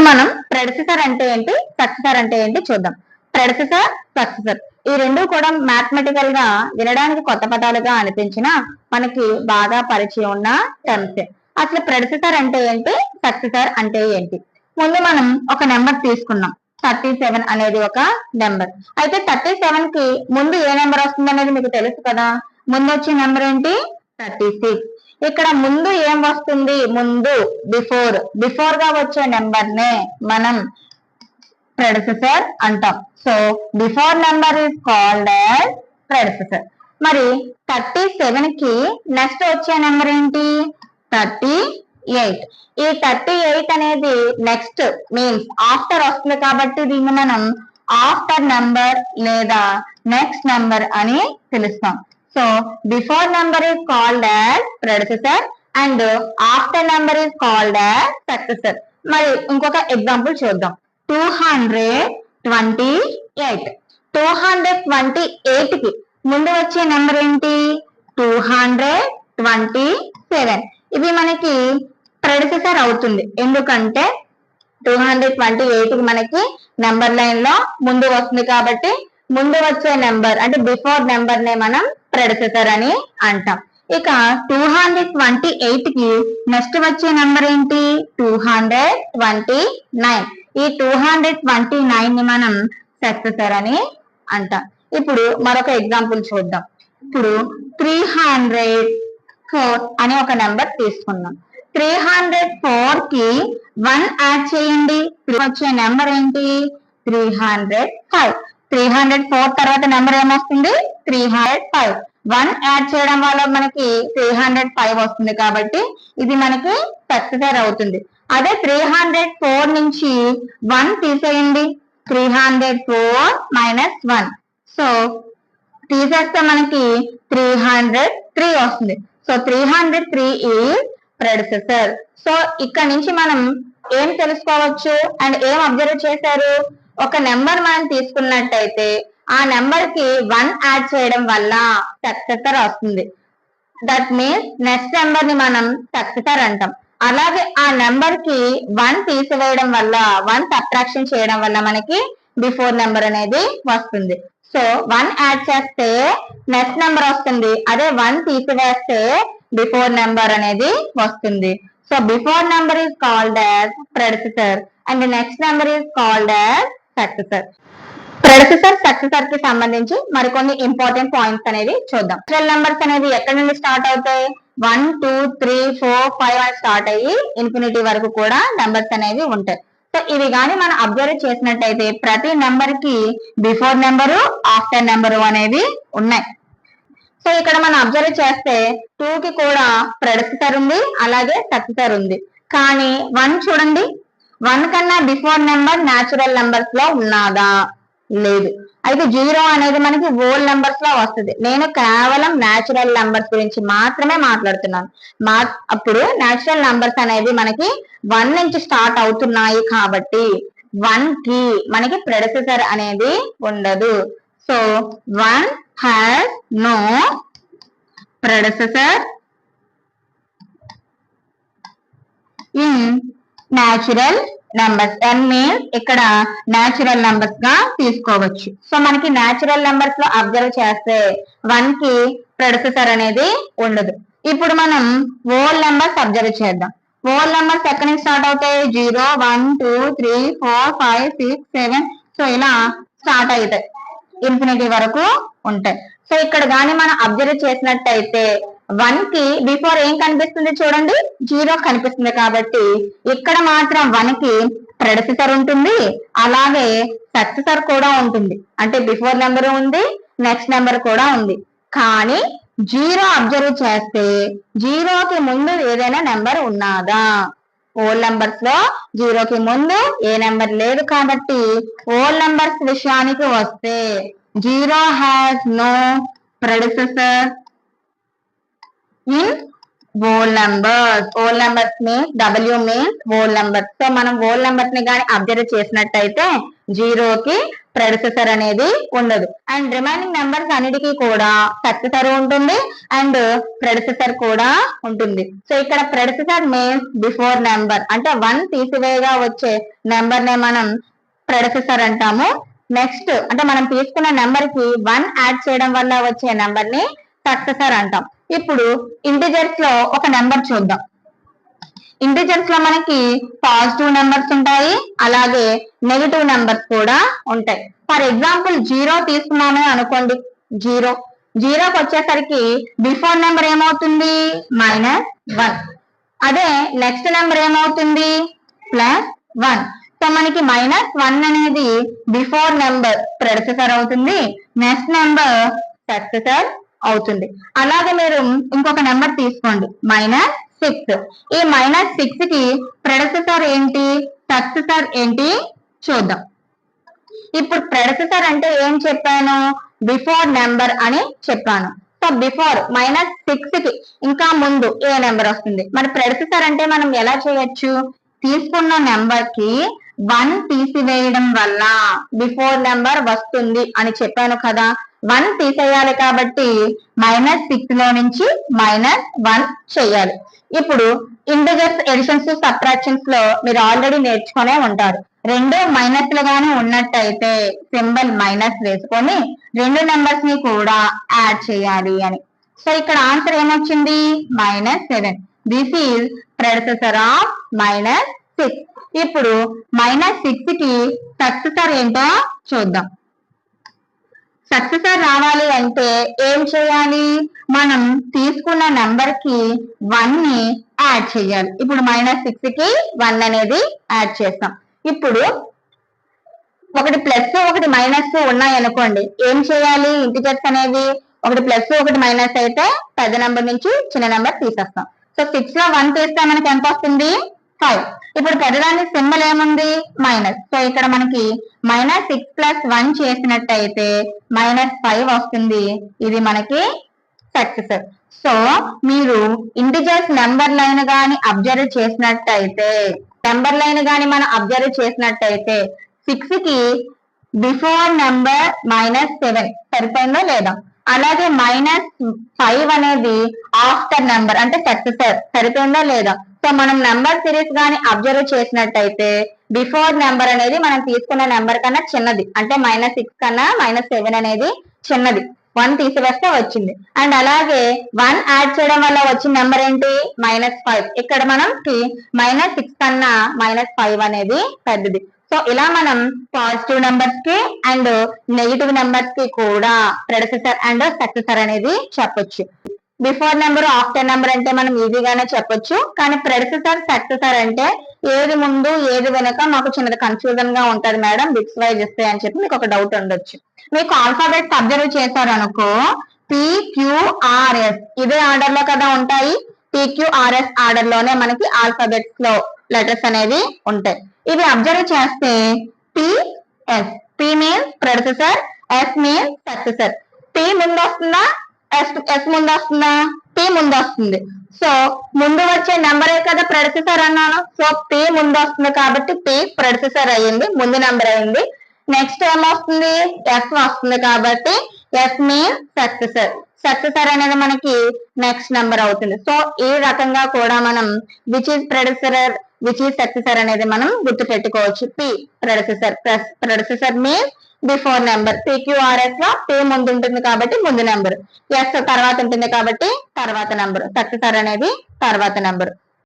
మనం ప్రెడిసెసర్ అంటే ఏంటి, సక్సెసర్ అంటే ఏంటి చూద్దాం. ప్రెడిసెసర్, సక్సెసర్ ఈ రెండు కూడా మ్యాథమెటికల్ గా వినడానికి కొత్త పదాలుగా అనిపించినా మనకి బాగా పరిచయం ఉన్న టర్మ్స్. అసలు ప్రెడిసెసర్ అంటే ఏంటి, సక్సెసర్ అంటే ఏంటి? ముందు మనం ఒక నెంబర్ తీసుకున్నాం. 37 అనేది ఒక నెంబర్. అయితే 37 కి ముందు ఏ నెంబర్ వస్తుంది అనేది మీకు తెలుసు కదా. ముందు వచ్చే నెంబర్ ఏంటి, 36. ఇక్కడ ముందు ఏం వస్తుంది, ముందు బిఫోర్ గా వచ్చే నెంబర్ నే మనం ప్రెడిసెసర్ అంటాం. So before number is called as predecessor. మరి 37 కి నెక్స్ట్ వచ్చే నెంబర్ ఏంటి, 38. ఈ 38 అనేది నెక్స్ట్ మీన్స్ ఆఫ్టర్ వస్తుంది కాబట్టి దీన్ని మనం ఆఫ్టర్ నెంబర్ లేదా నెక్స్ట్ నెంబర్ అని పిలుస్తాం. So before number is called as predecessor and after number is called as successor. మరి ఇంకొక ఎగ్జాంపుల్ చూద్దాం. 228. 228 కి ముందు వచ్చే నెంబర్ ఏంటి, 227. ఇవి మనకి ప్రెడిసెసర్ అవుతుంది. ఎందుకంటే 228 కి మనకి నెంబర్ లైన్ లో ముందు వస్తుంది కాబట్టి ముందు వచ్చే నెంబర్ అంటే బిఫోర్ నెంబర్ నే మనం ప్రెడిసెసర్ అని అంటాం. ఇక 228 కి నెక్స్ట్ వచ్చే నెంబర్ ఏంటి, 229. ఈ 229 ని మనం సక్సెసర్ అని అంటాం. ఇప్పుడు మరొక ఎగ్జాంపుల్ చూద్దాం. ఇప్పుడు 304 అనే ఒక నెంబర్ తీసుకున్నాం. 304 కి 1 యాడ్ చేయండి. వచ్చే నెంబర్ ఏంటి, 305. 304 తర్వాత నెంబర్ ఏమొస్తుంది, 305. 1 యాడ్ చేయడం వల్ల మనకి 305 వస్తుంది కాబట్టి ఇది మనకి సక్సెసర్ అవుతుంది. అదే 304 నుంచి 1 తీసేయండి. 304 మైనస్ 1. సో తీసేస్తే మనకి 303 వస్తుంది. So 303 is predecessor. సో ఇక్కడ నుంచి మనం ఏం తెలుసుకోవచ్చు అండ్ ఏం అబ్జర్వ్ చేశారు, ఒక నెంబర్ మనం తీసుకున్నట్టయితే ఆ నెంబర్ కి 1 యాడ్ చేయడం వల్ల సక్సెసర్ వస్తుంది. దట్ మీన్స్ నెక్స్ట్ నెంబర్ ని మనం సక్సెసర్ అంటాం. అలాగే ఆ నెంబర్ కి 1 తీసివేయడం వల్ల 1 సబ్ట్రాక్షన్ చేయడం వల్ల మనకి బిఫోర్ నెంబర్ అనేది వస్తుంది. సో 1 యాడ్ చేస్తే నెక్స్ట్ నెంబర్ వస్తుంది. అదే 1 తీసివేస్తే బిఫోర్ నెంబర్ అనేది వస్తుంది. So before number is called as predecessor and next number is called as successor. Predecessor, successor కి సంబంధించి మరికొన్ని ఇంపార్టెంట్ పాయింట్స్ అనేవి చూద్దాం. నేచురల్ నెంబర్స్ అనేవి ఎక్కడి నుండి స్టార్ట్ అవుతాయి, 1 2 3 4 5 అని స్టార్ట్ అయ్యి ఇన్ఫినిటీ వరకు కూడా నెంబర్స్ అనేవి ఉంటాయి. సో ఇవి కానీ మనం అబ్జర్వ్ చేసినట్టయితే ప్రతి నెంబర్ కి బిఫోర్ నెంబరు, ఆఫ్టర్ నెంబరు అనేవి ఉన్నాయి. సో ఇక్కడ మనం అబ్జర్వ్ చేస్తే 2 కి కూడా ప్రెడిసెసర్ ఉంది, అలాగే సక్సెసర్ ఉంది. కానీ 1 చూడండి, 1 కన్నా బిఫోర్ నెంబర్ న్యాచురల్ నెంబర్స్ లో ఉన్నదా, లేదు. అయితే 0 అనేది మనకి హోల్ నెంబర్స్ లో వస్తుంది. నేను కేవలం న్యాచురల్ నెంబర్స్ గురించి మాత్రమే మాట్లాడుతున్నాను. అప్పుడు న్యాచురల్ నెంబర్స్ అనేవి మనకి 1 నుంచి స్టార్ట్ అవుతున్నాయి కాబట్టి 1 కి మనకి ప్రెడిసెసర్ అనేది ఉండదు. So 1 has no predecessor in natural numbers. n means ఇక్కడ న్యాచురల్ నెంబర్స్ గా తీసుకోవచ్చు. సో మనకి న్యాచురల్ నెంబర్స్ లో అబ్జర్వ్ చేస్తే 1 కి ప్రెడిసెసర్ అనేది ఉండదు. ఇప్పుడు మనం హోల్ నెంబర్స్ అబ్జర్వ్ చేద్దాం. హోల్ నెంబర్స్ ఎక్కడి నుంచి స్టార్ట్ అవుతాయి, 0 1 2 3 4 5 6 7. సో ఇలా స్టార్ట్ అవుతాయి, ఇన్ఫినిటీ వరకు ఉంటాయి. సో ఇక్కడ కానీ మనం అబ్జర్వ్ చేసినట్టయితే 1 కి బిఫోర్ ఏం కనిపిస్తుంది చూడండి, 0 కనిపిస్తుంది. కాబట్టి ఇక్కడ మాత్రం 1 కి ప్రెడిసెసర్ ఉంటుంది, అలాగే సక్సెసర్ కూడా ఉంటుంది. అంటే బిఫోర్ నెంబర్ ఉంది, నెక్స్ట్ నెంబర్ కూడా ఉంది. కానీ 0 అబ్జర్వ్ చేస్తే 0 కి ముందు ఏదైనా నెంబర్ ఉన్నదా, హోల్ నెంబర్స్ లో 0 కి ముందు ఏ నెంబర్ లేదు. కాబట్టి హోల్ నెంబర్స్ విషయానికి వస్తే 0 has no predecessor in whole numbers. Whole numbers means W means whole numbers. So మనం హోల్ నెంబర్స్ ని కానీ అబ్జర్వ్ చేసినట్టయితే 0 కి ప్రెడిసెసర్ అనేది ఉండదు. అండ్ రిమైనింగ్ నెంబర్స్ అన్నిటికీ కూడా సక్సెసర్ ఉంటుంది అండ్ ప్రెడిసెసర్ కూడా ఉంటుంది. సో ఇక్కడ ప్రెడిసెసర్ మీన్స్ బిఫోర్ నెంబర్, అంటే 1 తీసివేయగా వచ్చే నెంబర్ నే మనం ప్రెడిసెసర్ అంటాము. నెక్స్ట్ అంటే మనం తీసుకున్న నెంబర్ కి 1 యాడ్ చేయడం వల్ల వచ్చే నెంబర్ ని సక్సెసర్ అంటాం. ఇప్పుడు ఇంటిజర్స్ లో ఒక నెంబర్ చూద్దాం. ఇంటిజర్స్ లో మనకి పాజిటివ్ నెంబర్స్ ఉంటాయి, అలాగే నెగిటివ్ నెంబర్స్ కూడా ఉంటాయి. ఫర్ ఎగ్జాంపుల్ 0 తీసుకున్నామే అనుకోండి. జీరోకి వచ్చేసరికి బిఫోర్ నెంబర్ ఏమవుతుంది? -1. అదే నెక్స్ట్ నెంబర్ ఏమవుతుంది? +1. సో మనకి -1 అనేది బిఫోర్ నెంబర్ ప్రెడిసెసర్ అవుతుంది, నెక్స్ట్ నెంబర్ సక్సెసర్ అవుతుంది. అలాగే మీరు ఇంకొక నెంబర్ తీసుకోండి, -6. ఈ -6 కి ప్రెడిసెసర్ ఏంటి, సక్సెసర్ ఏంటి చూద్దాం. ఇప్పుడు ప్రెడిసెసర్ అంటే ఏం చెప్పాను? బిఫోర్ నెంబర్ అని చెప్పాను. సో బిఫోర్ -6 కి ఇంకా ముందు ఏ నెంబర్ వస్తుంది? మరి ప్రెడిసెసర్ అంటే మనం ఎలా చేయొచ్చు? తీసుకున్న నెంబర్ కి 1 తీసివేయడం వల్ల బిఫోర్ నెంబర్ వస్తుంది అని చెప్పాను కదా. 1 తీసేయాలి కాబట్టి -6 లో నుంచి -1 చేయాలి. ఇప్పుడు ఇంటిజర్స్ ఎడిషన్స్ సబ్ట్రాక్షన్స్ లో మీరు ఆల్రెడీ నేర్చుకునే ఉంటారు. రెండు మైనస్లుగానే ఉన్నట్టయితే సింబల్ మైనస్ వేసుకొని రెండు నెంబర్స్ ని కూడా యాడ్ చేయాలి అని. సో ఇక్కడ ఆన్సర్ ఏమొచ్చింది? -7. This is predecessor of -6. ఇప్పుడు -6 కి సక్సెసర్ ఏంటో చూద్దాం. సక్సెసర్ రావాలి అంటే ఏం చేయాలి? మనం తీసుకున్న నెంబర్ కి 1 ని యాడ్ చేయాలి. ఇప్పుడు -6 కి 1 అనేది యాడ్ చేస్తాం. ఇప్పుడు ఒకటి ప్లస్ ఒకటి మైనస్ ఉన్నాయి అనుకోండి, ఏం చేయాలి? ఇంటిజర్స్ అనేవి ఒకటి ప్లస్ ఒకటి మైనస్ అయితే పెద్ద నెంబర్ నుంచి చిన్న నెంబర్ తీసేస్తాం. సో 6 లో 1 తీస్తే మనకి ఎంత వస్తుంది? 5. ఇప్పుడు పెద్దదాని సింబల్ ఏముంది? మైనస్. సో ఇక్కడ మనకి -6 + 1 చేసినట్టయితే -5 వస్తుంది. ఇది మనకి సక్సెసర్. సో మీరు ఇంటిజర్స్ నెంబర్ లైన్ గాని అబ్జర్వ్ చేసినట్టయితే మనం అబ్జర్వ్ చేసినట్టయితే 6 కి బిఫోర్ నెంబర్ -7 సరిపోయిందో లేదా? అలాగే -5 అనేది ఆఫ్టర్ నెంబర్ అంటే సక్సెసర్ సరిపోయిందో లేదా? సో మనం నెంబర్ సిరీస్ గాని అబ్జర్వ్ చేసినట్టయితే బిఫోర్ నెంబర్ అనేది మనం తీసుకున్న నెంబర్ కన్నా చిన్నది, అంటే -6 కన్నా -7 అనేది చిన్నది. 1 తీసివేస్తే వచ్చింది. అండ్ అలాగే 1 యాడ్ చేయడం వల్ల వచ్చిన నెంబర్ ఏంటి? -5. ఇక్కడ మనకి -6 కన్నా -5 అనేది పెద్దది. సో ఇలా మనం పాజిటివ్ నెంబర్స్ కి అండ్ నెగిటివ్ నెంబర్స్ కి కూడా ప్రెడిసెసర్ అండ్ సక్సెసర్ అనేది చెప్పొచ్చు. బిఫోర్ నెంబర్ ఆఫ్టర్ నెంబర్ అంటే మనం ఈజీగానే చెప్పొచ్చు, కానీ ప్రెడిసెసర్ సక్సెసర్ అంటే ఏది ముందు ఏది వెనక మాకు చిన్నది కన్ఫ్యూజన్ గా ఉంటది మేడం, బిట్స్ వైజ్ ఇస్తాయి అని చెప్పి మీకు ఒక డౌట్ ఉండొచ్చు. మీకు ఆల్ఫాబెట్స్ అబ్జర్వ్ చేశారు అనుకో, PQRS ఇదే ఆర్డర్ లో కదా ఉంటాయి. PQRS ఆర్డర్ లోనే మనకి ఆల్ఫాబెట్స్ లో లెటర్స్ అనేవి ఉంటాయి. ఇవి అబ్జర్వ్ చేస్తే PS, P means predecessor, S means successor. P ముందు వస్తుందా, S ముందు వస్తుందా? P ముందు వస్తుంది. సో ముందు వచ్చే నెంబరే కదా ప్రెడిసెసర్ అన్నాను. సో P ముందు వస్తుంది కాబట్టి P ప్రెడిసెసర్ అయ్యింది, ముందు నెంబర్ అయింది. నెక్స్ట్ ఏమొస్తుంది? S వస్తుంది కాబట్టి S మీన్స్ సక్సెసర్. సక్సెసర్ అనేది మనకి నెక్స్ట్ నెంబర్ అవుతుంది. సో ఈ రకంగా కూడా మనం which is predecessor, which is successor అనేది మనం గుర్తు పెట్టుకోవచ్చు. P predecessor means before number. PQRS లో P ముందు ఉంటుంది కాబట్టి ముందు నెంబర్, S తర్వాత ఉంటుంది కాబట్టి తర్వాత నెంబర్, సక్సెసర్ అనేది తర్వాత నెంబర్.